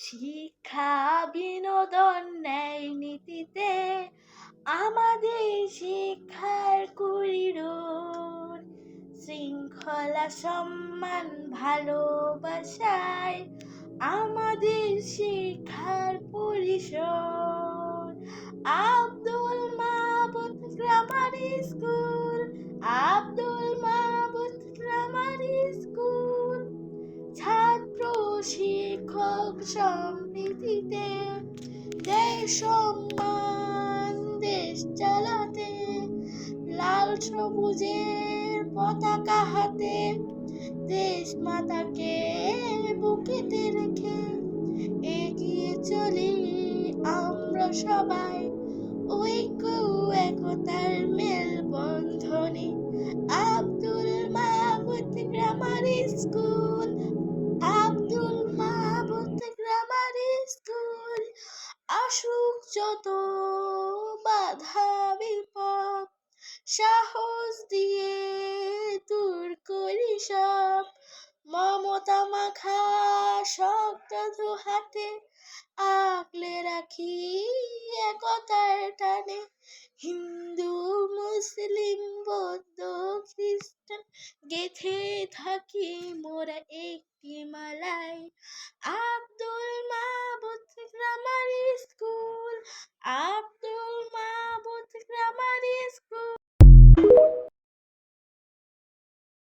শিক্ষা বিনোদন ন্যায় নীতিতে আমাদের শিক্ষার করিডোর, শৃঙ্খলা সম্মান ভালোবাসায় আমাদের শিক্ষার পরিসর। আব্দুল মাবুদ গ্রামার স্কুল, আব্দুল মাবুদ গ্রামার স্কুল, ছাত্র শিক্ষক সমৃদ্ধিতে দেশ সম্মান দেশ চালাতে, লাল সবুজের পতাকা হাতে দেশ মাতাকে বুকেতে রেখে এগিয়ে চলি আমরা সবাই ঐক্য একতার মেলবন্ধনে। আব্দুল মাবুদ গ্রামার স্কুল, আব্দুল মাবুদ গ্রামার স্কুল, আসুক যত বাধা বিপদ সাহস দিয়ে দূর করি সব। মমতা মাখা শক্ত হাতে আগলে রাখি একতার টানে। হিন্দু মুসলিম বৌদ্ধ খ্রিস্টান গেথে থাকি মোরা একটি মালায়।